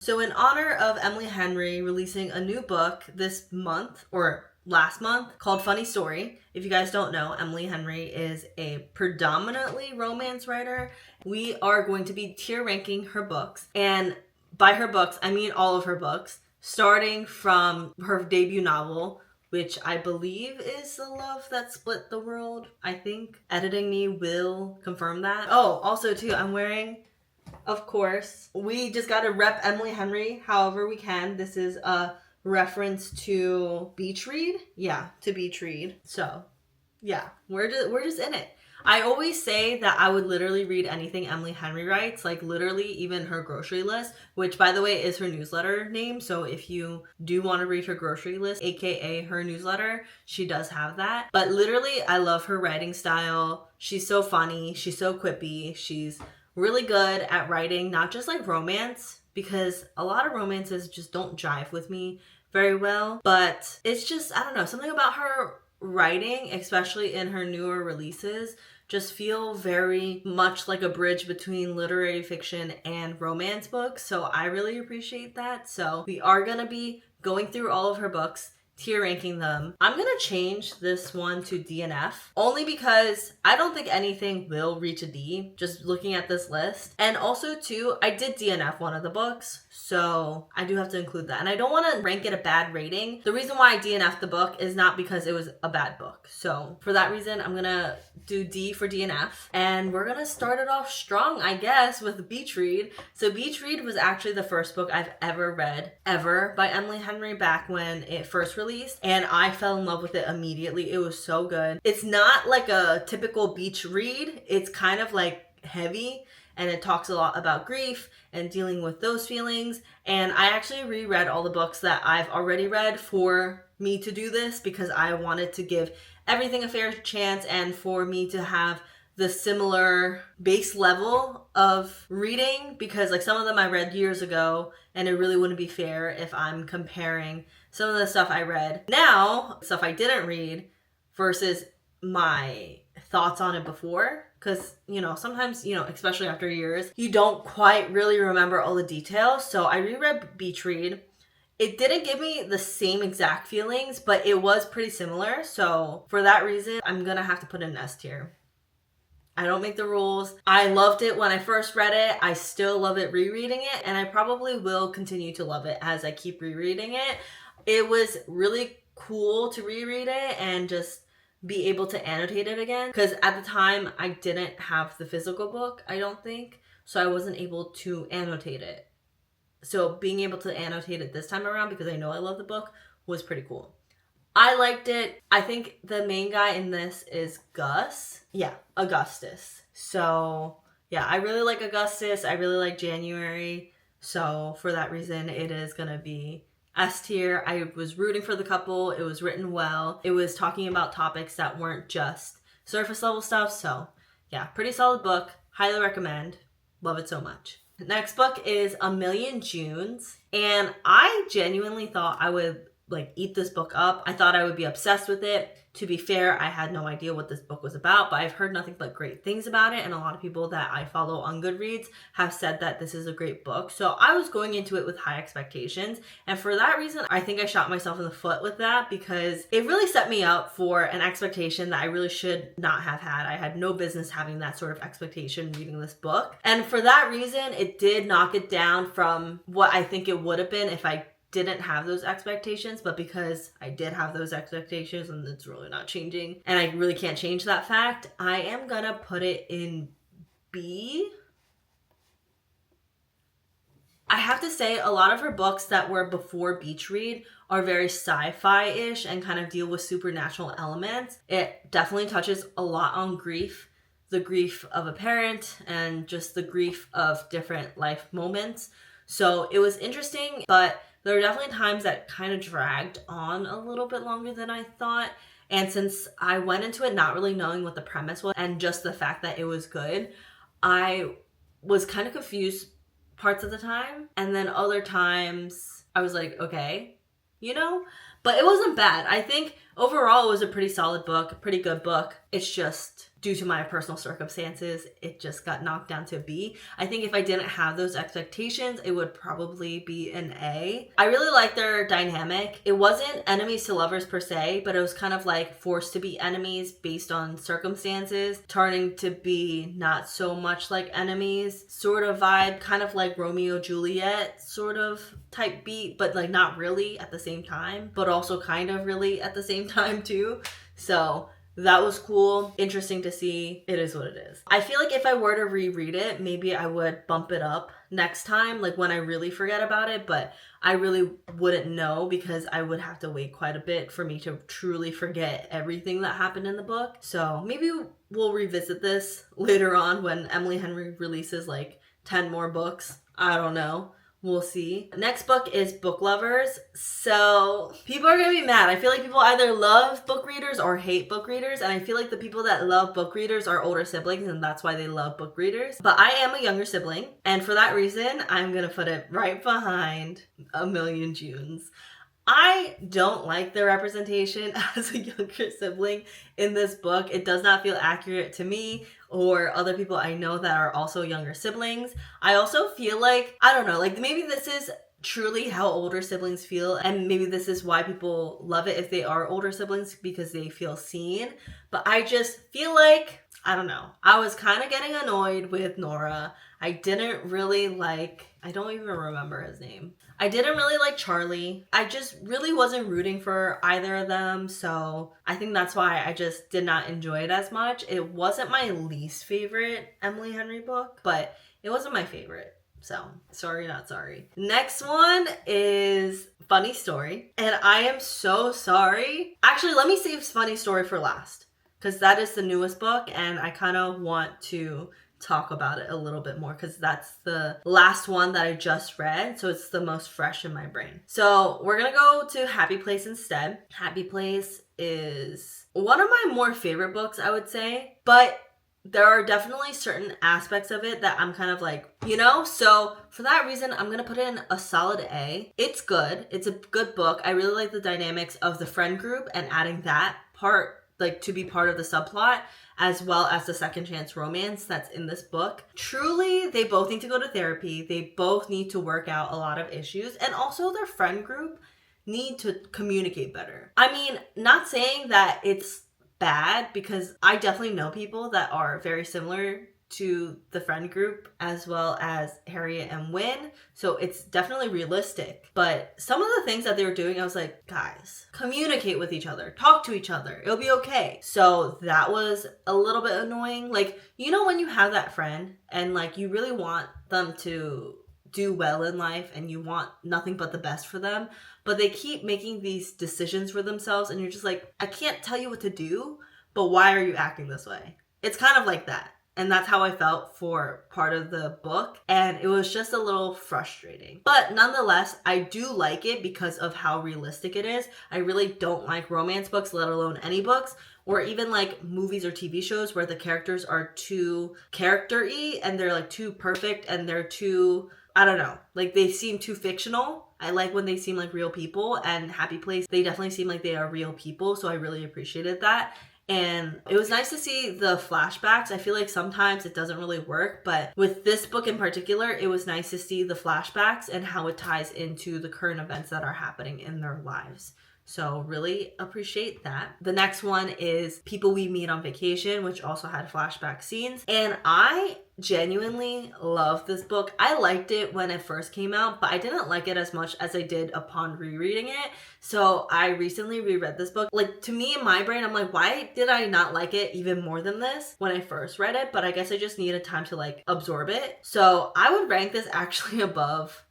So in honor of Emily Henry releasing a new book this month, or last month, called Funny Story. If you guys don't know, Emily Henry is a predominantly romance writer. We are going to be tier ranking her books. And by her books, I mean all of her books, starting from her debut novel, which I believe is The Love That Split the World. I think editing me will confirm that. Oh, also too, I'm wearing, of course, we just got to rep Emily Henry however we can. This is a reference to Beach Read. Yeah, to Beach Read. So, yeah, we're just in it. I always say that I would literally read anything Emily Henry writes, like literally even her grocery list, which by the way is her newsletter name. So if you do want to read her grocery list, aka her newsletter, she does have that. But literally, I love her writing style. She's so funny. She's so quippy. She's really good at writing, not just like romance, because a lot of romances just don't jive with me very well. But it's just, I don't know, something about her writing, especially in her newer releases, just feel very much like a bridge between literary fiction and romance books. So I really appreciate that. So we are going to be going through all of her books, tier ranking them. I'm gonna change this one to D and F only because I don't think anything will reach a D just looking at this list. And also too, I did DNF one of the books, so I do have to include that. And I don't want to rank it a bad rating. The reason why I DNF'd the book is not because it was a bad book. So for that reason, I'm gonna do D for DNF. And we're gonna start it off strong, I guess, with Beach Read. So Beach Read was actually the first book I've ever read, ever, by Emily Henry back when it first released. And I fell in love with it immediately. It was so good. It's not like a typical beach read. It's kind of like heavy, and it talks a lot about grief and dealing with those feelings. And I actually reread all the books that I've already read for me to do this because I wanted to give everything a fair chance and for me to have the similar base level of reading, because like some of them I read years ago and it really wouldn't be fair if I'm comparing some of the stuff I read now, stuff I didn't read, versus my thoughts on it before. Because, you know, sometimes, you know, especially after years, you don't quite really remember all the details. So I reread Beach Read. It didn't give me the same exact feelings, but it was pretty similar. So for that reason, I'm going to have to put an S tier. I don't make the rules. I loved it when I first read it. I still love it rereading it, and I probably will continue to love it as I keep rereading it. It was really cool to reread it and just be able to annotate it again, because at the time I didn't have the physical book, I don't think, so I wasn't able to annotate it. So being able to annotate it this time around, because I know I love the book, was pretty cool. I liked it. I think the main guy in this is Gus. Yeah, Augustus. So yeah, I really like Augustus. I really like January. So for that reason, it is going to be S tier. I was rooting for the couple. It was written well. It was talking about topics that weren't just surface level stuff. So yeah, pretty solid book. Highly recommend. Love it so much. The next book is A Million Junes. And I genuinely thought I would like eat this book up. I thought I would be obsessed with it. To be fair, I had no idea what this book was about, but I've heard nothing but great things about it, and a lot of people that I follow on Goodreads have said that this is a great book. So I was going into it with high expectations, and for that reason, I think I shot myself in the foot with that, because it really set me up for an expectation that I really should not have had. I had no business having that sort of expectation reading this book, and for that reason, it did knock it down from what I think it would have been if I didn't have those expectations. But because I did have those expectations and it's really not changing, and I really can't change that fact, I am gonna put it in B. I have to say, a lot of her books that were before Beach Read are very sci-fi-ish and kind of deal with supernatural elements. It definitely touches a lot on grief, the grief of a parent and just the grief of different life moments. So it was interesting, but there were definitely times that kind of dragged on a little bit longer than I thought. And since I went into it not really knowing what the premise was and just the fact that it was good, I was kind of confused parts of the time. And then other times I was like, okay, you know? But it wasn't bad. I think overall it was a pretty solid book, a pretty good book. It's just due to my personal circumstances, it just got knocked down to a B. I think if I didn't have those expectations, it would probably be an A. I really like their dynamic. It wasn't enemies to lovers per se, but it was kind of like forced to be enemies based on circumstances, turning to be not so much like enemies sort of vibe, kind of like Romeo Juliet sort of type beat, but like not really at the same time, but also kind of really at the same time too. So that was cool. Interesting to see. It is what it is. I feel like if I were to reread it, maybe I would bump it up next time, like when I really forget about it, but I really wouldn't know because I would have to wait quite a bit for me to truly forget everything that happened in the book. So maybe we'll revisit this later on when Emily Henry releases like 10 more books. I don't know. We'll see. Next book is Book Lovers. So people are going to be mad. I feel like people either love book readers or hate book readers. And I feel like the people that love book readers are older siblings and that's why they love book readers. But I am a younger sibling. And for that reason, I'm going to put it right behind A Million Junes. I don't like the representation as a younger sibling in this book. It does not feel accurate to me or other people I know that are also younger siblings. I also feel like, I don't know, like maybe this is truly how older siblings feel and maybe this is why people love it if they are older siblings because they feel seen. But I just feel like, I don't know, I was kind of getting annoyed with Nora. I didn't really like, I don't even remember his name. I didn't really like Charlie. I just really wasn't rooting for either of them. So I think that's why I just did not enjoy it as much. It wasn't my least favorite Emily Henry book, but it wasn't my favorite. So sorry, not sorry. Next one is Funny Story. And I am so sorry. Actually, let me save Funny Story for last because that is the newest book and I kind of want to talk about it a little bit more because that's the last one that I just read, so it's the most fresh in my brain. So we're gonna go to Happy Place instead. Happy Place is one of my more favorite books, I would say, but there are definitely certain aspects of it that I'm kind of like, you know, so for that reason, I'm gonna put it in a solid A. It's good. It's a good book. I really like the dynamics of the friend group and adding that part like to be part of the subplot as well as the second chance romance that's in this book. Truly, they both need to go to therapy. They both need to work out a lot of issues and also their friend group need to communicate better. I mean, not saying that it's bad because I definitely know people that are very similar to the friend group as well as Harriet and Wynn. So it's definitely realistic. But some of the things that they were doing, I was like, guys, communicate with each other, talk to each other. It'll be okay. So that was a little bit annoying. Like, you know, when you have that friend and like you really want them to do well in life and you want nothing but the best for them, but they keep making these decisions for themselves and you're just like, I can't tell you what to do, but why are you acting this way? It's kind of like that. And that's how I felt for part of the book. And it was just a little frustrating. But nonetheless, I do like it because of how realistic it is. I really don't like romance books, let alone any books, or even like movies or TV shows where the characters are too character-y and they're like too perfect and they're too, I don't know, like they seem too fictional. I like when they seem like real people, and Happy Place, they definitely seem like they are real people. So I really appreciated that. And it was nice to see the flashbacks. I feel like sometimes it doesn't really work, but with this book in particular, it was nice to see the flashbacks and how it ties into the current events that are happening in their lives. So really appreciate that. The next one is People We Meet on Vacation, which also had flashback scenes. And I genuinely love this book. I liked it when it first came out, but I didn't like it as much as I did upon rereading it. So I recently reread this book. Like, to me, in my brain, I'm like, why did I not like it even more than this when I first read it? But I guess I just needed time to like absorb it. So I would rank this actually above,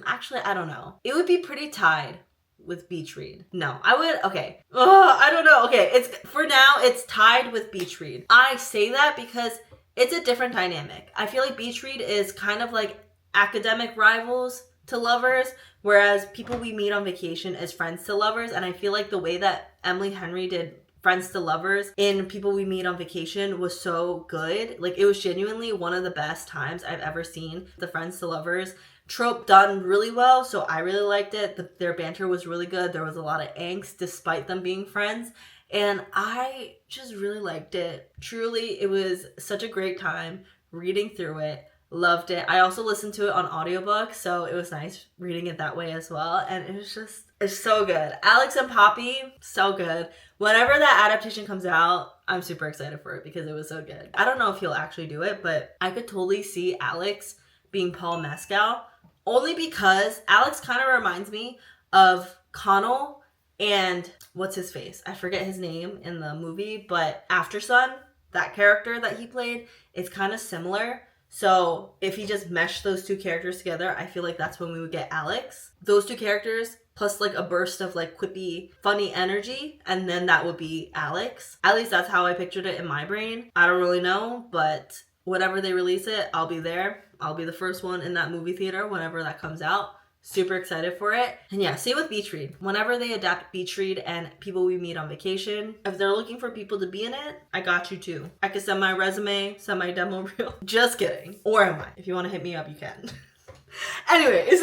actually, I don't know. It would be pretty tied with Beach Read. No, I would, okay. I don't know. Okay, it's, for now, it's tied with Beach Read. I say that because it's a different dynamic. I feel like Beach Read is kind of like academic rivals to lovers, whereas People We Meet on Vacation is friends to lovers. And I feel like the way that Emily Henry did friends to lovers in People We Meet on Vacation was so good. Like, it was genuinely one of the best times I've ever seen the friends to lovers trope done really well. So I really liked it. Their banter was really good. There was a lot of angst despite them being friends. and I just really liked it. Truly, it was such a great time reading through it. Loved it. I also listened to it on audiobook, so it was nice reading it that way as well. And it was just, it's so good. Alex and Poppy, so good. Whenever that adaptation comes out, I'm super excited for it because it was so good. I don't know if he'll actually do it, but I could totally see Alex being Paul Mescal, only because Alex kind of reminds me of Connell and what's his face? I forget his name in the movie, but After Sun, that character that he played, is kind of similar. So if he just meshed those two characters together, I feel like that's when we would get Alex. Those two characters plus like a burst of like quippy, funny energy, and then that would be Alex. At least that's how I pictured it in my brain. I don't really know, but whenever they release it, I'll be there. I'll be the first one in that movie theater whenever that comes out. Super excited for it. And yeah, same with Beach Read. Whenever they adapt Beach Read and people we meet on vacation, if they're looking for people to be in it, I got you too. I could send my resume, send my demo reel. Just kidding. Or am I? If you want to hit me up, you can. Anyways,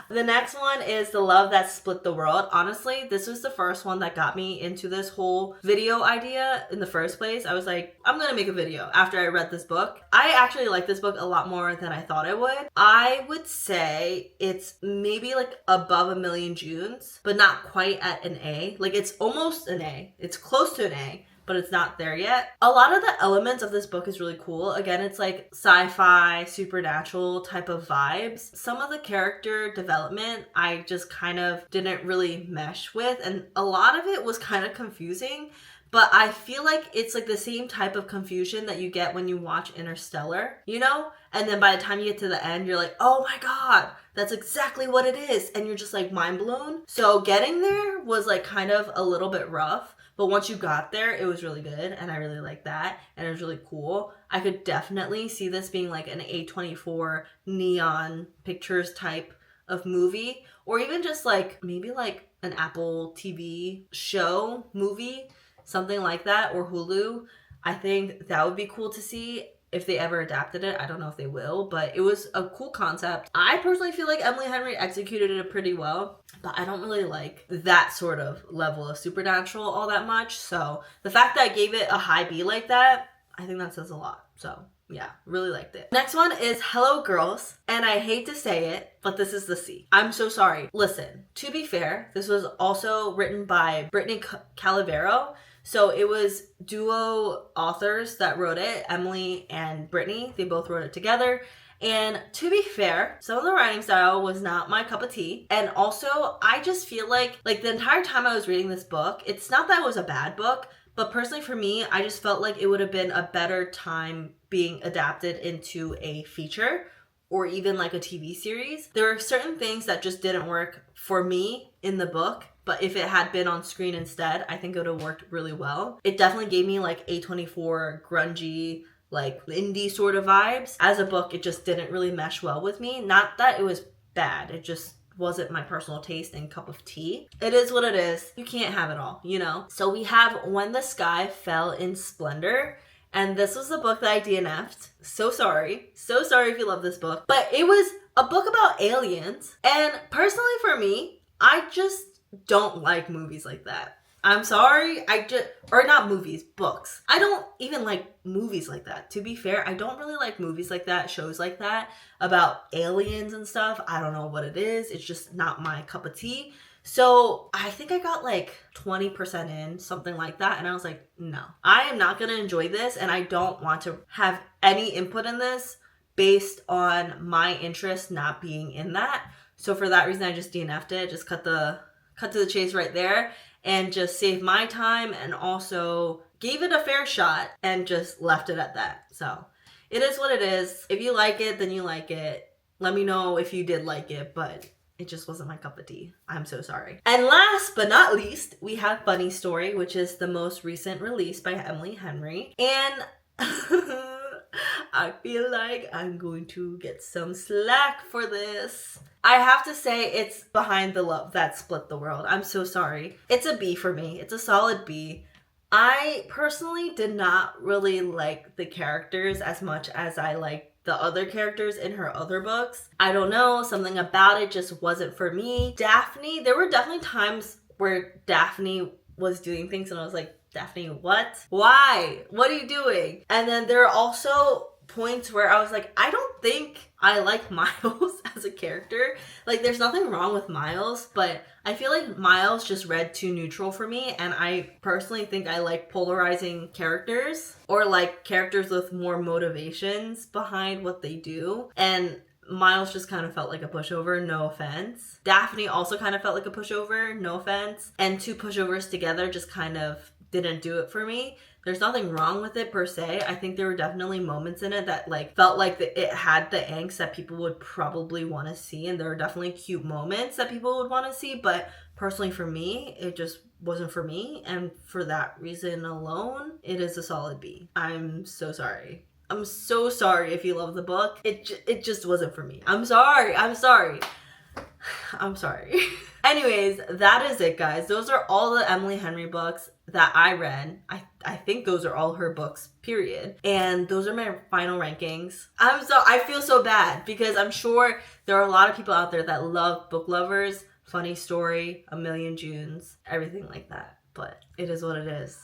the next one is The Love That Split the World. Honestly, this was the first one that got me into this whole video idea in the first place. I was like, I'm gonna make a video after I read this book. I actually like this book a lot more than I thought I would. I would say it's maybe like above 1,000,000 Junes, but not quite at an A. Like it's almost an A. It's close to an A, but it's not there yet. A lot of the elements of this book is really cool. Again, it's like sci-fi, supernatural type of vibes. Some of the character development I just kind of didn't really mesh with, and a lot of it was kind of confusing, but I feel like it's like the same type of confusion that you get when you watch Interstellar, you know? And then by the time you get to the end, you're like, oh my God, that's exactly what it is. And you're just like mind blown. So getting there was like kind of a little bit rough. But once you got there, it was really good, and I really liked that, and it was really cool. I could definitely see this being like an A24 neon pictures type of movie, or even just like maybe like an Apple TV show movie, something like that, or Hulu. I think that would be cool to see if they ever adapted it. I don't know if they will, but it was a cool concept. I personally feel like Emily Henry executed it pretty well, but I don't really like that sort of level of supernatural all that much. So the fact that I gave it a high B like that, I think that says a lot. So yeah, really liked it. Next one is Hello Girls, and I hate to say it, but this is the C. I'm so sorry. Listen, to be fair, this was also written by Brittany Calavero. So it was duo authors that wrote it, Emily and Brittany. They both wrote it together. And to be fair, some of the writing style was not my cup of tea. And also, I just feel like the entire time I was reading this book, it's not that it was a bad book, but personally for me, I just felt like it would have been a better time being adapted into a feature or even like a TV series. There are certain things that just didn't work for me in the book, but if it had been on screen instead, I think it would have worked really well. It definitely gave me like A24 grungy, like indie sort of vibes. As a book, it just didn't really mesh well with me. Not that it was bad, it just wasn't my personal taste and cup of tea. It is what it is. You can't have it all, you know? So we have When the Sky Fell in Splendor. And this was the book that I DNF'd. So sorry. So sorry if you love this book. But it was a book about aliens. And personally for me, I just don't like movies like that. I'm sorry. Or not movies, books. I don't even like movies like that. To be fair, I don't really like movies like that, shows like that, about aliens and stuff. I don't know what it is. It's just not my cup of tea. So I think I got like 20% in, something like that. And I was like, no, I am not going to enjoy this. And I don't want to have any input in this based on my interest not being in that. So for that reason, I just DNF'd it, just cut to the chase right there and just saved my time and also gave it a fair shot and just left it at that. So it is what it is. If you like it, then you like it. Let me know if you did like it, but it just wasn't my cup of tea. I'm so sorry. And last but not least, we have Funny Story, which is the most recent release by Emily Henry. And I feel like I'm going to get some slack for this. I have to say it's Behind the Love That Split the World. I'm so sorry. It's a B for me. It's a solid B. I personally did not really like the characters as much as I liked the other characters in her other books. I don't know, something about it just wasn't for me. Daphne, there were definitely times where Daphne was doing things and I was like, Daphne, what? Why? What are you doing? And then there are also points where I was like, I don't think I like Miles as a character. Like, there's nothing wrong with Miles, but I feel like Miles just read too neutral for me, and I personally think I like polarizing characters, or like characters with more motivations behind what they do. And Miles just kind of felt like a pushover, no offense. Daphne also kind of felt like a pushover, no offense. And two pushovers together just kind of didn't do it for me. There's nothing wrong with it per se. I think there were definitely moments in it that like felt like it had the angst that people would probably want to see, and there were definitely cute moments that people would want to see, but personally for me, it just wasn't for me, and for that reason alone, it is a solid B. I'm so sorry. I'm so sorry if you love the book. It just wasn't for me. I'm sorry. I'm sorry. Anyways, that is it, guys. Those are all the Emily Henry books that I read. I think those are all her books, period. And those are my final rankings. I feel so bad because I'm sure there are a lot of people out there that love Book Lovers, Funny Story, A Million Junes, everything like that. But it is what it is.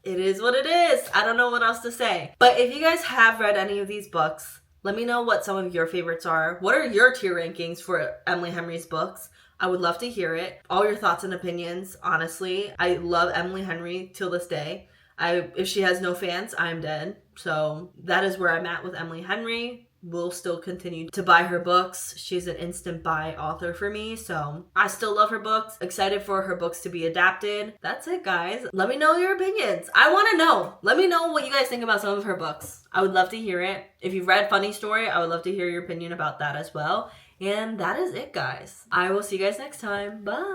It is what it is. I don't know what else to say. But if you guys have read any of these books, let me know what some of your favorites are. What are your tier rankings for Emily Henry's books? I would love to hear it. All your thoughts and opinions, honestly. I love Emily Henry till this day. If she has no fans, I'm dead. So that is where I'm at with Emily Henry. Will still continue to buy her books. She's an instant buy author for me, so I still love her books. Excited for her books to be adapted. That's it, guys. Let me know your opinions. I want to know. Let me know what you guys think about some of her books. I would love to hear it. If you've read Funny Story, I would love to hear your opinion about that as well. And that is it, guys. I will see you guys next time. Bye.